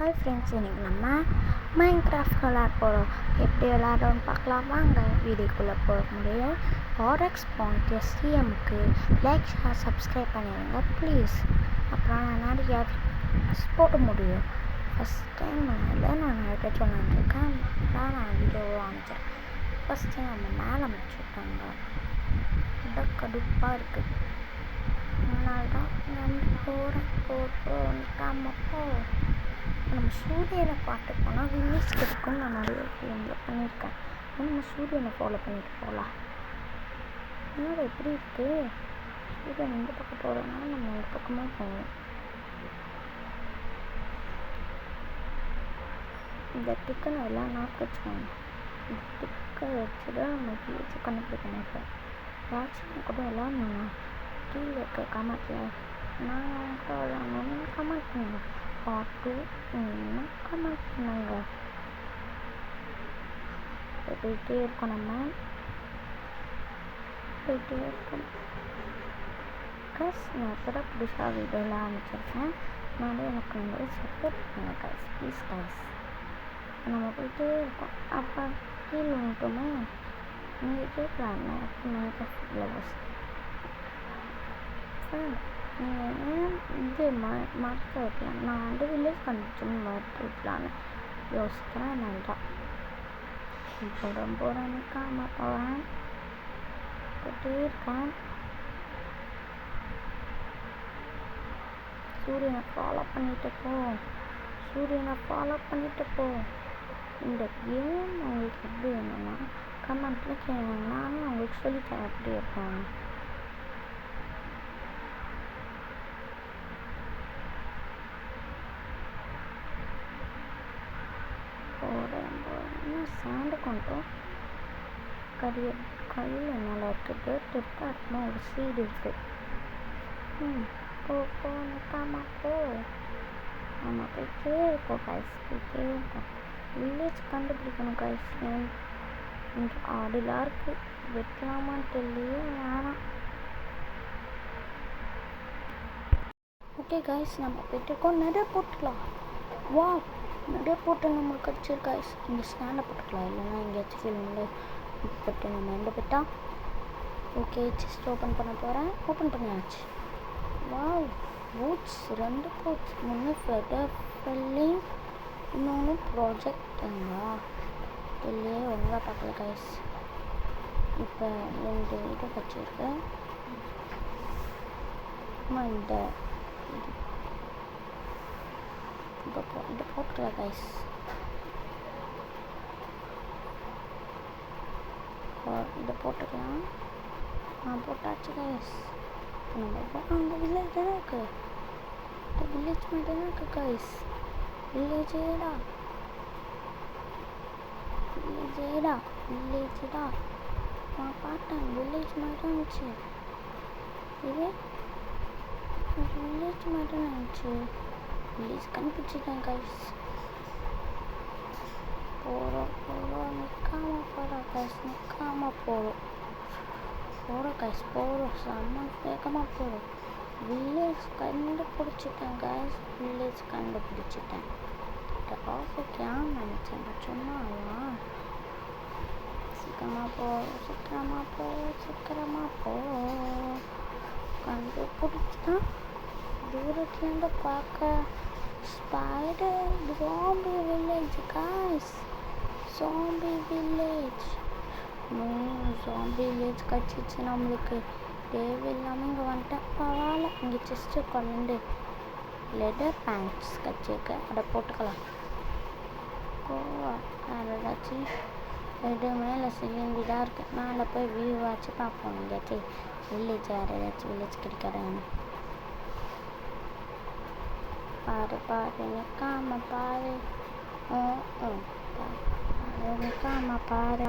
Hi friends, இன்றைக்கி நம்ம Minecraft விளாட போகிறோம். எப்படி விளாட்றோன்னு பார்க்கலாம் வாங்க. வீடியோக்குள்ளே போக முடியும். ஆர்எக்ஸ் பாயிண்ட் எஸ்டிஎம்க்கு லைக் ஷேர் சப்ஸ்கிரைப் பண்ணிடுங்க ப்ளீஸ். அப்புறம் நான் நிறையா போட முடியும். ஃபஸ்ட் டைம் நான் நிறைய சொன்னிருக்கேன். நான் வீடியோ ஆரம்பிச்சிருக்கேன். ஃபஸ்ட் டைம் நம்ம மேலே முடிச்சுட்டாங்க. இடம் கடுப்பாக இருக்குது. அதனால தான் நான் போகிறேன் நிற்காமப்போ நம்ம சூரியனை பார்த்து போனால் வில்லேஜ் கிடைக்கும். நான் நிறைய ஃபிலிமில் பண்ணியிருக்கேன். நம்ம சூரியனை ஃபாலோ பண்ணிட்டு போகலாம். என்னோட எப்படி இருக்குது, சூரியன் இந்த பக்கம் போகிறோன்னா நம்ம இந்த பக்கமாக போகணும். இந்த டிக்கனை எல்லாம் நாக்கு வச்சுக்கோங்க. இந்த டிக்கை வச்சு தான் நம்ம வில்லேஜை கண்டுபிடிக்க மாட்டோம். ஏதாச்சும் கூட எல்லாம் நான் கீழே இருக்க கமெண்ட்டில் நான் அவங்கள்ட்ட விளாட்ணுன்னு கமெண்ட் பண்ணுங்க. பார்த்து கமெண்ட் பண்ணுங்க. போயிட்டே இருக்கோம். நம்ம போயிட்டே இருக்கோம். கைஸ், நான் இப்போ தான் புதுசாக வீடியோவில் ஆரம்பிச்சிருக்கேன். அதனால எனக்கு வந்து சப்போர்ட் பண்ணுங்க கைஸ், ப்ளீஸ் கைஸ். நம்ம போயிட்டே இருக்கோம். அப்போ கீழே வந்துட்டோமே. நீங்கள் கேட்கலாங்க மைன்கிராஃப்ட் லவர்ஸ், நீங்கள் இது மரத்தை வைக்கலாம். நான் வந்து வில்லேஜ் கண்டுபிடிச்சோன்னு மரத்தை வைக்கலான்னு யோசிக்கிறேன். நல்லா போகிறேன் நிற்காம போகிறேன். போயிட்டே இருக்கேன். சூரியனை ஃபாலோ பண்ணிட்டு போ. இந்த கேம் உங்களுக்கு எப்படி வேணும்னா கமெண்ட்டில் கேளுங்க. நானும் உங்களுக்கு சொல்லித்தரேன் எப்படி இருப்பாங்க. சாண்டு கொண்டோம். கையில் நல்லா இருக்குது. டிற்காட்டமா ஒரு சீடு இருக்குது. போ நிற்காம போ. நம்ம போயிட்டே இருக்கோம் கைஸ், போயிட்டே இருக்கோம். வில்லேஜ் கண்டுபிடிக்கணும் கைஸ். இங்கே ஆடுலாம் இருக்குது. வெட்டலாமான்னு தெரியலையே, வேணாம். ஓகே கைஸ், நம்ம போயிட்டு இருக்கோம். நிறைய போட்டுக்கலாம். வா, நிறைய போட்டு நம்மளுக்கு கிடச்சிருக்கு கைஸ். இங்கே ஸ்டாண்டை போட்டுக்கலாம், இல்லைன்னா எங்கேயாச்சும் ஃபிலிமில் போட்டு நம்ம எங்கே போயிட்டா. ஓகே, செஸ்ட் ஓப்பன் பண்ண போகிறேன். ஓப்பன் பண்ணியாச்சு. Wow, boots 2 boots. ஒன்று ஃபெதர் ஃபெல்லிங், இன்னொன்று ப்ராஜெக்ட்டுங்களா இல்லையே, ஒழுங்காக பார்க்கல கைஸ். இப்போ 2 இது வச்சுருக்கு. இந்த இது போட்டுக்கலாம் கைஸ். இதை போட்டுக்கலாம். போட்டாச்சு கைஸ். அந்த வில்லேஜ் தான் இருக்குது. இந்த வில்லேஜ் மட்டும் தான் இருக்குது கைஸ். வில்லேஜேடா. நான் பார்த்தேன் வில்லேஜ் மட்டும் இருந்துச்சு. இது வில்லேஜ் மட்டும் இருந்துச்சு. வில்லேஜ் கண்டுபிடிச்சிட்டேன் கைஸ். போகிறோம் நிற்காம போகிறோம் செம்ம வேகமாக போகிறோம். வில்லேஜ் கண்டுபிடிச்சிட்டேன் கைஸ். இந்த டாபிக் ஏன் நினச்சேன் சொன்னாங்களா. சீக்கிரமாக போ. கண்டுபிடிச்சிட்டான். தூரத்துலேருந்து பார்க்க spider zombie village guys. Zombie village கட்சிச்சு. நம்மளுக்கு தேவையில்லாமல் இங்கே வந்துட்டேன். பரவாயில்ல, இங்கே செஸ்ட்டு 2 லெதர் பேண்ட்ஸ் கட்சிருக்கு. அதை போட்டுக்கலாம். வேறு ஏதாச்சும் இது மேலே சிலிங் வீடாக இருக்குது. மேலே போய் வியூவாச்சு பார்ப்போம். எங்கேயாச்சும் வில்லேஜ் வேறு ஏதாச்சும் வில்லேஜ் கிடைக்காதான்னு பாரு. நிற்காம பாரு. நிற்காம பாரு.